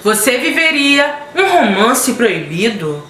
Você viveria um romance proibido?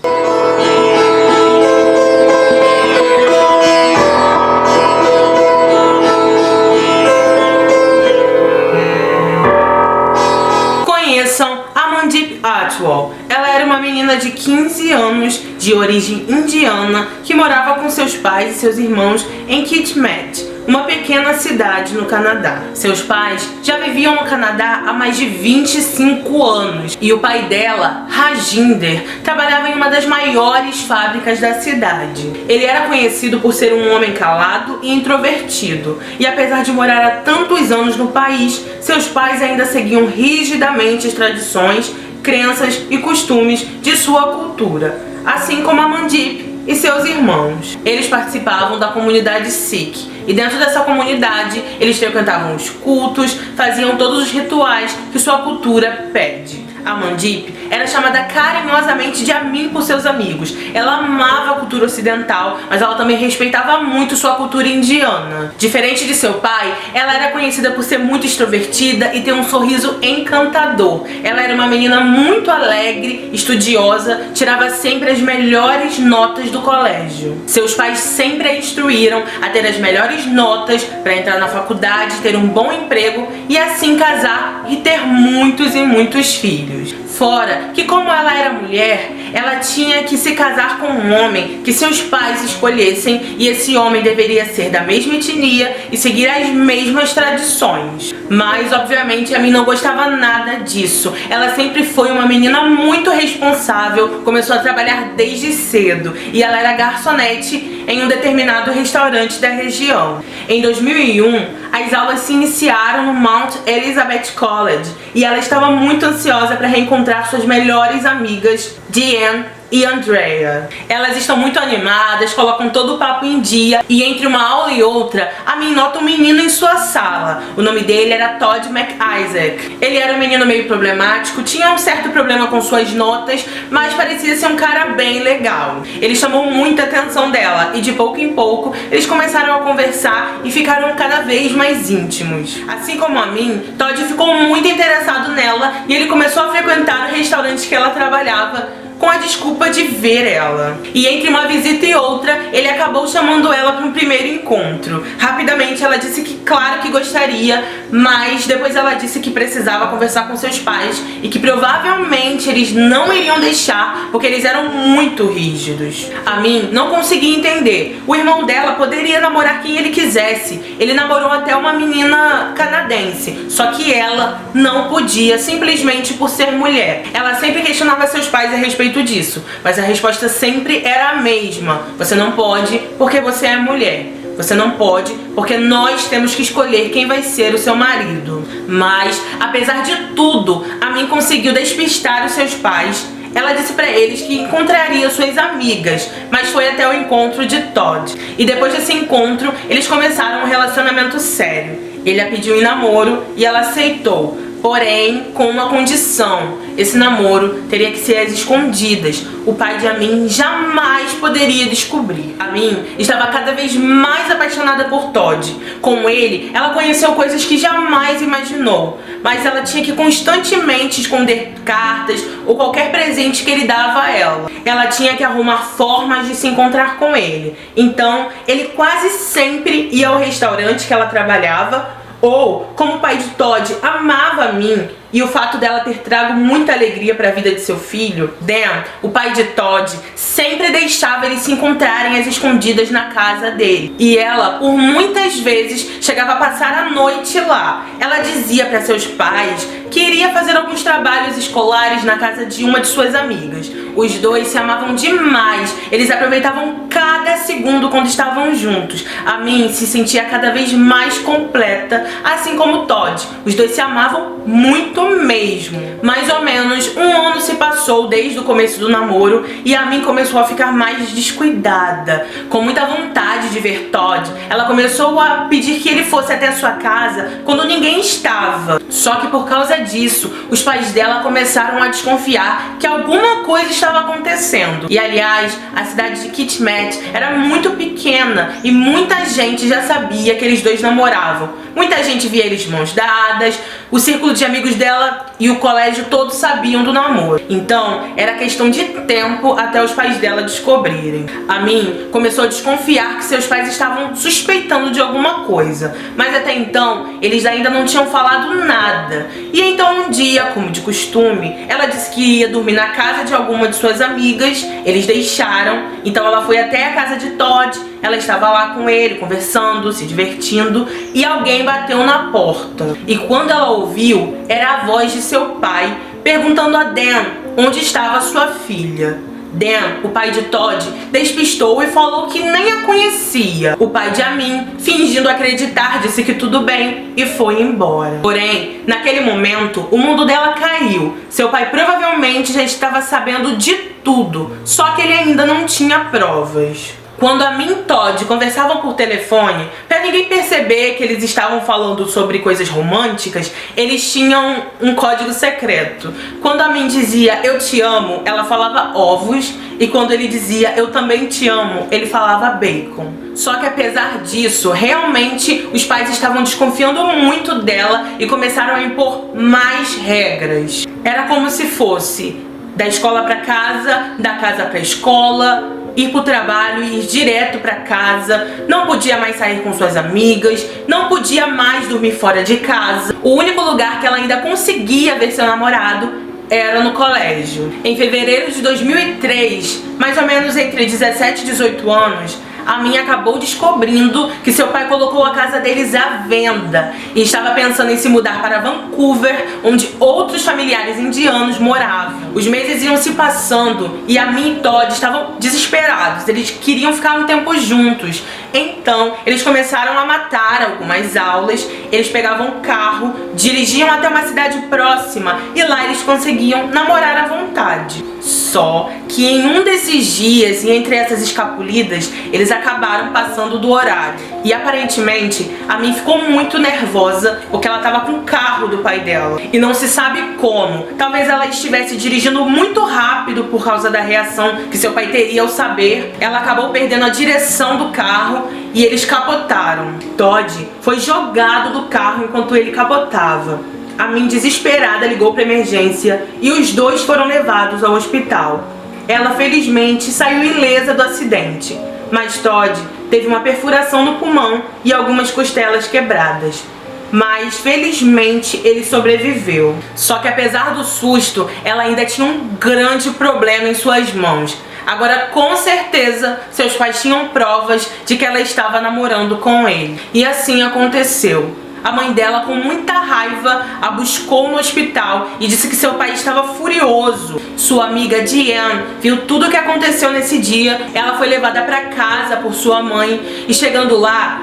Conheçam Amandeep Atwal. Ela era uma menina de 15 anos, de origem indiana, que morava com seus pais e seus irmãos em Kitmet, uma pequena cidade no Canadá. Seus pais já viviam no Canadá há mais de 25 anos e o pai dela, Rajinder, trabalhava em uma das maiores fábricas da cidade. Ele era conhecido por ser um homem calado e introvertido, e apesar de morar há tantos anos no país, seus pais ainda seguiam rigidamente as tradições, crenças e costumes de sua cultura, assim como Amandeep e seus irmãos. Eles participavam da comunidade Sikh e dentro dessa comunidade eles frequentavam os cultos, faziam todos os rituais que sua cultura pede. Amandeep era chamada carinhosamente de Amin por seus amigos. Ela amava a cultura ocidental, mas ela também respeitava muito sua cultura indiana. Diferente de seu pai, ela era conhecida por ser muito extrovertida e ter um sorriso encantador. Ela era uma menina muito alegre, estudiosa, tirava sempre as melhores notas do colégio. Seus pais sempre a instruíram a ter as melhores notas para entrar na faculdade, ter um bom emprego e assim casar e ter muitos e muitos filhos. Fora que, como ela era mulher, ela tinha que se casar com um homem que seus pais escolhessem, e esse homem deveria ser da mesma etnia e seguir as mesmas tradições. Mas obviamente a Amin não gostava nada disso. Ela sempre foi uma menina muito responsável, começou a trabalhar desde cedo e ela era garçonete em um determinado restaurante da região. Em 2001, as aulas se iniciaram no Mount Elizabeth College e ela estava muito ansiosa para reencontrar suas melhores amigas, Diane e Andrea. Elas estão muito animadas, colocam todo o papo em dia e entre uma aula e outra, a Amin nota um menino em sua sala. O nome dele era Todd McIsaac. Ele era um menino meio problemático, tinha um certo problema com suas notas, mas parecia ser um cara bem legal. Ele chamou muita atenção dela e de pouco em pouco eles começaram a conversar e ficaram cada vez mais íntimos. Assim como a Amin, Todd ficou muito interessado nela e ele começou a frequentar o restaurante que ela trabalhava com a desculpa de ver ela. E entre uma visita e outra, ele acabou chamando ela para um primeiro encontro. Rapidamente ela disse que claro que gostaria, mas depois ela disse que precisava conversar com seus pais e que provavelmente eles não iriam deixar porque eles eram muito rígidos. A Amin não conseguia entender. O irmão dela poderia namorar quem ele quisesse. Ele namorou até uma menina canadense, só que ela não podia, simplesmente por ser mulher. Ela sempre questionava seus pais a respeito disso, mas a resposta sempre era a mesma: você não pode porque você é mulher. Você não pode porque nós temos que escolher quem vai ser o seu marido. Mas, apesar de tudo, a Amin conseguiu despistar os seus pais. Ela disse pra eles que encontraria suas amigas, mas foi até o encontro de Todd. E depois desse encontro, eles começaram um relacionamento sério. Ele a pediu em namoro e ela aceitou, porém com uma condição: esse namoro teria que ser às escondidas. O pai de Amin jamais poderia descobrir. Amin estava cada vez mais apaixonada por Todd. Com ele, ela conheceu coisas que jamais imaginou, mas ela tinha que constantemente esconder cartas ou qualquer presente que ele dava a ela. Ela tinha que arrumar formas de se encontrar com ele. Então, ele quase sempre ia ao restaurante que ela trabalhava. Ou, como o pai de Todd amava a Amin e o fato dela ter trago muita alegria para a vida de seu filho, Dan, o pai de Todd, sempre deixava eles se encontrarem às escondidas na casa dele. E ela, por muitas vezes, chegava a passar a noite lá. Ela dizia para seus pais que iria fazer alguns trabalhos escolares na casa de uma de suas amigas. Os dois se amavam demais, eles aproveitavam cada segundo quando estavam juntos. A Amin se sentia cada vez mais completa, assim como Todd. Os dois se amavam muito mesmo. Mais ou menos um ano se passou desde o começo do namoro e a Amin começou a ficar mais descuidada. Com muita vontade de ver Todd, ela começou a pedir que ele fosse até a sua casa quando ninguém estava. Só que por causa disso, os pais dela começaram a desconfiar que alguma coisa estava acontecendo. E aliás, a cidade de Kitmet era muito pequena e muita gente já sabia que eles dois namoravam. Muita gente via eles de mãos dadas, O círculo de amigos dela e o colégio todos sabiam do namoro. Então, era questão de tempo até os pais dela descobrirem. A Min começou a desconfiar que seus pais estavam suspeitando de alguma coisa, mas até então, eles ainda não tinham falado nada. E então um dia, como de costume, ela disse que ia dormir na casa de alguma de suas amigas. Eles deixaram, então ela foi até a casa de Todd. Ela estava lá com ele, conversando, se divertindo, e alguém bateu na porta. E quando ela ouviu, era a voz de seu pai, perguntando a Dan onde estava sua filha. Dan, o pai de Todd, despistou e falou que nem a conhecia. O pai de Amin, fingindo acreditar, disse que tudo bem e foi embora. Porém, naquele momento, o mundo dela caiu. Seu pai provavelmente já estava sabendo de tudo, só que ele ainda não tinha provas. Quando Amin e Todd conversavam por telefone, para ninguém perceber que eles estavam falando sobre coisas românticas, eles tinham um código secreto. Quando Amin dizia eu te amo, ela falava ovos, e quando ele dizia eu também te amo, ele falava bacon. Só que apesar disso, realmente os pais estavam desconfiando muito dela e começaram a impor mais regras. Era como se fosse da escola para casa, da casa para escola, ir pro trabalho e ir direto pra casa, não podia mais sair com suas amigas, não podia mais dormir fora de casa. O único lugar que ela ainda conseguia ver seu namorado era no colégio. Em fevereiro de 2003, mais ou menos entre 17 e 18 anos, a Min acabou descobrindo que seu pai colocou a casa deles à venda e estava pensando em se mudar para Vancouver, onde outros familiares indianos moravam. Os meses iam se passando e a Min e Todd estavam desesperados, eles queriam ficar um tempo juntos. Então, eles começaram a matar algumas aulas, eles pegavam um carro, dirigiam até uma cidade próxima e lá eles conseguiam namorar à vontade. Só que em um desses dias, e entre essas escapulidas, eles acabaram passando do horário. E aparentemente, a Min ficou muito nervosa porque ela estava com o carro do pai dela. E não se sabe como. Talvez ela estivesse dirigindo muito rápido por causa da reação que seu pai teria ao saber. Ela acabou perdendo a direção do carro e eles capotaram. Todd foi jogado do carro enquanto ele capotava. A Min, desesperada, ligou para emergência e os dois foram levados ao hospital. Ela felizmente saiu ilesa do acidente, mas Todd teve uma perfuração no pulmão e algumas costelas quebradas. Mas felizmente ele sobreviveu. Só que apesar do susto, ela ainda tinha um grande problema em suas mãos. Agora, com certeza, seus pais tinham provas de que ela estava namorando com ele. E assim aconteceu. A mãe dela, com muita raiva, a buscou no hospital e disse que seu pai estava furioso. Sua amiga Diane viu tudo o que aconteceu nesse dia. Ela foi levada para casa por sua mãe e chegando lá,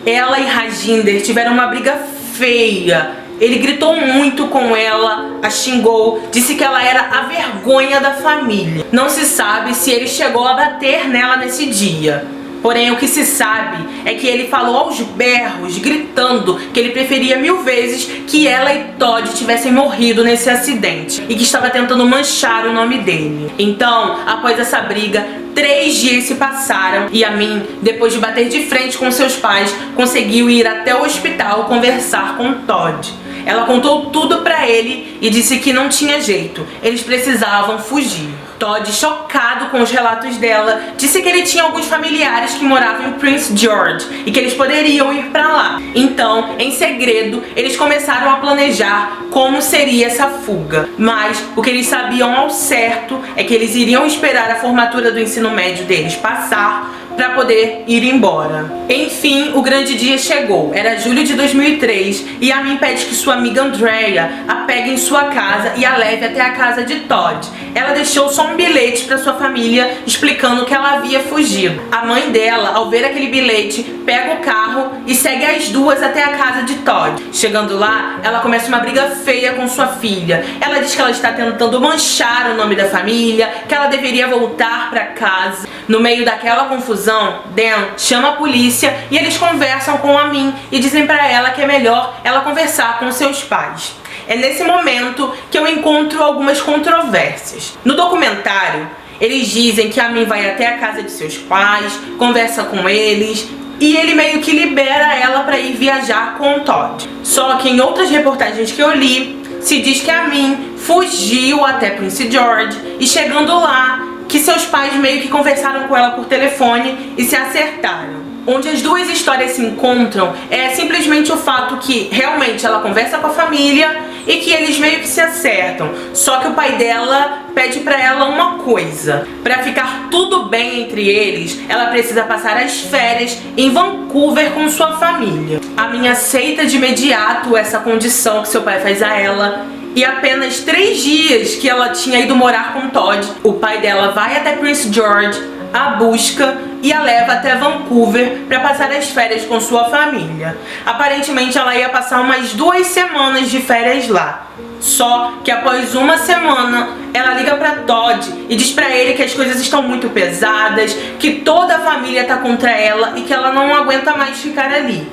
ela e Rajinder tiveram uma briga feia. Ele gritou muito com ela, a xingou, disse que ela era a vergonha da família. Não se sabe se ele chegou a bater nela nesse dia. Porém, o que se sabe é que ele falou aos berros, gritando que ele preferia 1000 vezes que ela e Todd tivessem morrido nesse acidente e que estava tentando manchar o nome dele. Então, após essa briga, 3 dias se passaram e a Min, depois de bater de frente com seus pais, conseguiu ir até o hospital conversar com Todd. Ela contou tudo pra ele e disse que não tinha jeito, eles precisavam fugir. Todd, chocado com os relatos dela, disse que ele tinha alguns familiares que moravam em Prince George e que eles poderiam ir pra lá. Então, em segredo, eles começaram a planejar como seria essa fuga. Mas o que eles sabiam ao certo é que eles iriam esperar a formatura do ensino médio deles passar para poder ir embora. Enfim, o grande dia chegou. Era julho de 2003 e a Min pede que sua amiga Andrea a pegue em sua casa e a leve até a casa de Todd. Ela deixou só um bilhete para sua família explicando que ela havia fugido. A mãe dela, ao ver aquele bilhete, pega o carro e segue as duas até a casa de Todd. Chegando lá, ela começa uma briga feia com sua filha. Ela diz que ela está tentando manchar o nome da família, que ela deveria voltar para casa. No meio daquela confusão, Dan chama a polícia e eles conversam com a Min e dizem pra ela que é melhor ela conversar com seus pais. É nesse momento que eu encontro algumas controvérsias. No documentário, eles dizem que a Min vai até a casa de seus pais, conversa com eles, e ele meio que libera ela para ir viajar com o Todd. Só que em outras reportagens que eu li, se diz que a Min fugiu até Prince George e chegando lá, que seus pais meio que conversaram com ela por telefone e se acertaram. Onde as duas histórias se encontram é simplesmente o fato que realmente ela conversa com a família e que eles meio que se acertam. Só que o pai dela pede pra ela uma coisa: pra ficar tudo bem entre eles, ela precisa passar as férias em Vancouver com sua família. A Min aceita de imediato essa condição que seu pai faz a ela. E apenas 3 dias que ela tinha ido morar com Todd, o pai dela vai até Prince George, a busca e a leva até Vancouver para passar as férias com sua família. Aparentemente ela ia passar umas 2 semanas de férias lá. Só que após uma semana ela liga para Todd e diz para ele que as coisas estão muito pesadas, que toda a família tá contra ela e que ela não aguenta mais ficar ali.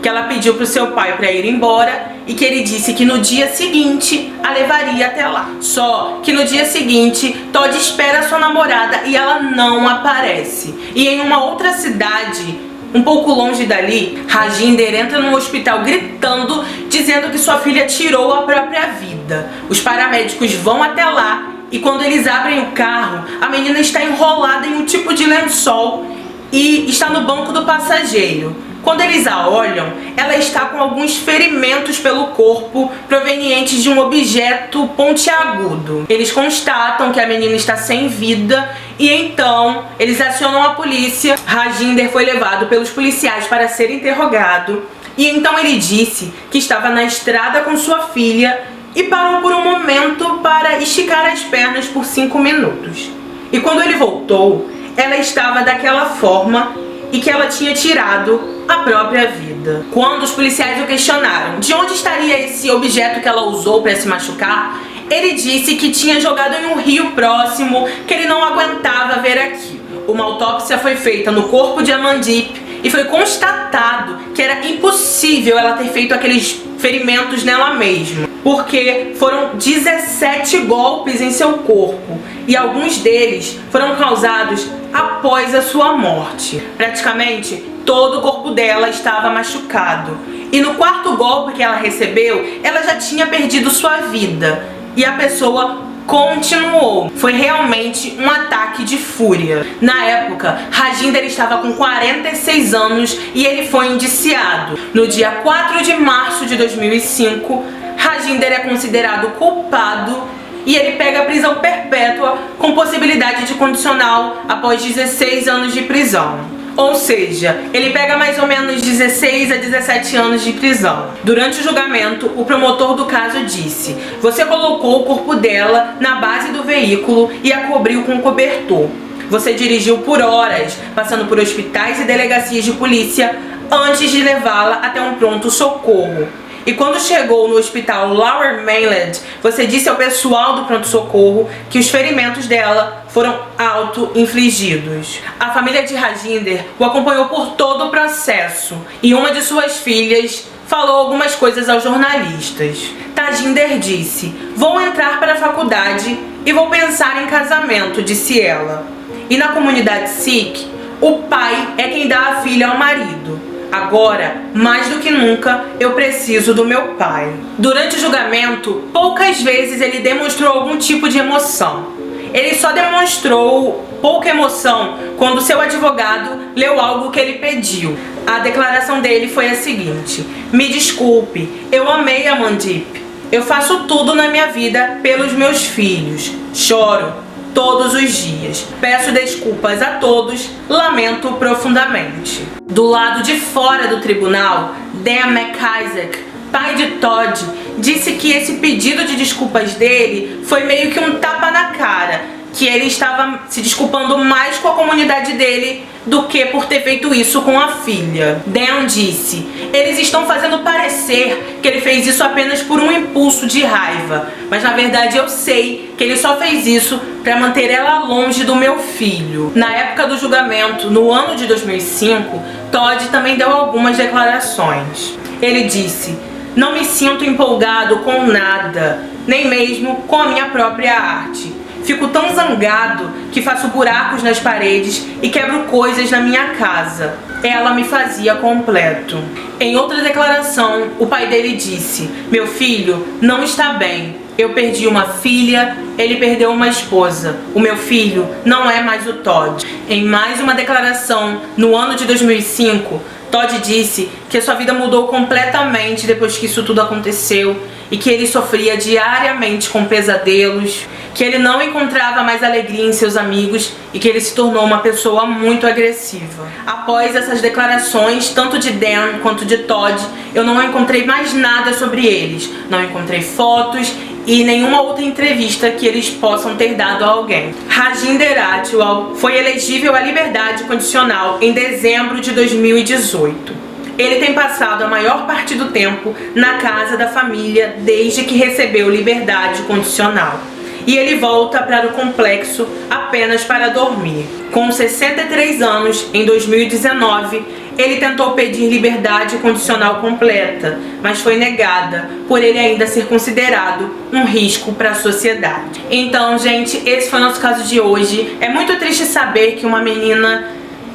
Que ela pediu pro seu pai para ir embora e que ele disse que no dia seguinte a levaria até lá. Só que no dia seguinte, Todd espera sua namorada e ela não aparece. E em uma outra cidade, um pouco longe dali, Rajinder entra no hospital gritando, dizendo que sua filha tirou a própria vida. Os paramédicos vão até lá e quando eles abrem o carro, a menina está enrolada em um tipo de lençol e está no banco do passageiro. Quando eles a olham, ela está com alguns ferimentos pelo corpo provenientes de um objeto pontiagudo. Eles constatam que a menina está sem vida e então eles acionam a polícia. Rajinder foi levado pelos policiais para ser interrogado e então ele disse que estava na estrada com sua filha e parou por um momento para esticar as pernas por 5 minutos. E quando ele voltou, ela estava daquela forma e que ela tinha tirado a própria vida. Quando os policiais o questionaram de onde estaria esse objeto que ela usou para se machucar, ele disse que tinha jogado em um rio próximo, que ele não aguentava ver aquilo. Uma autópsia foi feita no corpo de Amandeep e foi constatado que era impossível ela ter feito aqueles ferimentos nela mesma, porque foram 17 golpes em seu corpo e alguns deles foram causados após a sua morte. Praticamente todo o corpo dela estava machucado e no 4º golpe que ela recebeu, ela já tinha perdido sua vida e a pessoa continuou. Foi realmente um ataque de fúria. Na época, Rajinder estava com 46 anos e ele foi indiciado. No dia 4 de março de 2005, Rajinder é considerado culpado e ele pega a prisão perpétua com possibilidade de condicional após 16 anos de prisão. Ou seja, ele pega mais ou menos 16 a 17 anos de prisão. Durante o julgamento, o promotor do caso disse: você colocou o corpo dela na base do veículo e a cobriu com um cobertor. Você dirigiu por horas, passando por hospitais e delegacias de polícia antes de levá-la até um pronto-socorro. E quando chegou no hospital Lower Mainland, você disse ao pessoal do pronto-socorro que os ferimentos dela foram auto-infligidos. A família de Rajinder o acompanhou por todo o processo e uma de suas filhas falou algumas coisas aos jornalistas. Tajinder disse: vou entrar para a faculdade e vou pensar em casamento, disse ela. E na comunidade Sikh, o pai é quem dá a filha ao marido. Agora, mais do que nunca, eu preciso do meu pai. Durante o julgamento, poucas vezes ele demonstrou algum tipo de emoção. Ele só demonstrou pouca emoção quando seu advogado leu algo que ele pediu. A declaração dele foi a seguinte: me desculpe, eu amei Amandeep. Eu faço tudo na minha vida pelos meus filhos. Choro todos os dias. Peço desculpas a todos, lamento profundamente. Do lado de fora do tribunal, Dan McIsaac, pai de Todd, disse que esse pedido de desculpas dele foi meio que um tapa na cara, que ele estava se desculpando mais com a comunidade dele do que por ter feito isso com a filha. Dan disse: eles estão fazendo parecer que ele fez isso apenas por um impulso de raiva, mas na verdade eu sei que ele só fez isso para manter ela longe do meu filho. Na época do julgamento, no ano de 2005, Todd também deu algumas declarações. Ele disse: não me sinto empolgado com nada, nem mesmo com a minha própria arte. Fico tão zangado que faço buracos nas paredes e quebro coisas na minha casa. Ela me fazia completo. Em outra declaração, o pai dele disse: meu filho não está bem. Eu perdi uma filha, ele perdeu uma esposa. O meu filho não é mais o Todd. Em mais uma declaração, no ano de 2005, Todd disse que sua vida mudou completamente depois que isso tudo aconteceu e que ele sofria diariamente com pesadelos, que ele não encontrava mais alegria em seus amigos e que ele se tornou uma pessoa muito agressiva. Após essas declarações, tanto de Dan quanto de Todd, eu não encontrei mais nada sobre eles. Não encontrei fotos e nenhuma outra entrevista que eles possam ter dado a alguém. Rajinder Atwal foi elegível à liberdade condicional em dezembro de 2018. Ele tem passado a maior parte do tempo na casa da família desde que recebeu liberdade condicional. E ele volta para o complexo apenas para dormir. Com 63 anos, em 2019, ele tentou pedir liberdade condicional completa, mas foi negada, por ele ainda ser considerado um risco para a sociedade. Então, gente, esse foi o nosso caso de hoje. É muito triste saber que uma menina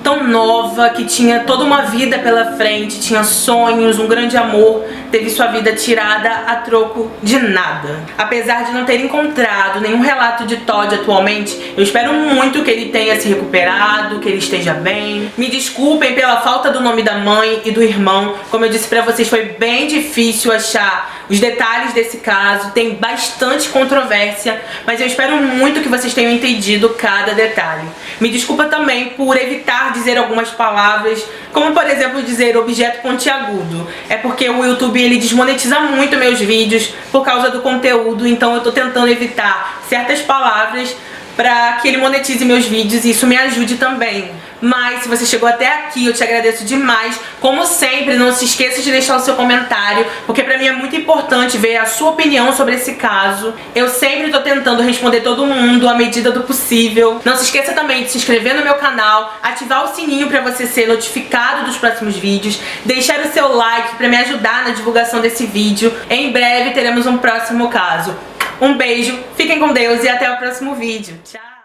tão nova, que tinha toda uma vida pela frente, tinha sonhos, um grande amor, teve sua vida tirada a troco de nada. Apesar de não ter encontrado nenhum relato de Todd atualmente, eu espero muito que ele tenha se recuperado, que ele esteja bem. Me desculpem pela falta do nome da mãe e do irmão. Como eu disse pra vocês, foi bem difícil achar os detalhes desse caso, tem bastante controvérsia, mas eu espero muito que vocês tenham entendido cada detalhe. Me desculpa também por evitar dizer algumas palavras, como por exemplo dizer objeto pontiagudo. É porque o YouTube ele desmonetiza muito meus vídeos por causa do conteúdo, então eu tô tentando evitar certas palavras para que ele monetize meus vídeos e isso me ajude também. Mas se você chegou até aqui, eu te agradeço demais. Como sempre, não se esqueça de deixar o seu comentário, porque pra mim é muito importante ver a sua opinião sobre esse caso. Eu sempre tô tentando responder todo mundo à medida do possível. Não se esqueça também de se inscrever no meu canal, ativar o sininho pra você ser notificado dos próximos vídeos, deixar o seu like pra me ajudar na divulgação desse vídeo. Em breve teremos um próximo caso. Um beijo, fiquem com Deus e até o próximo vídeo. Tchau!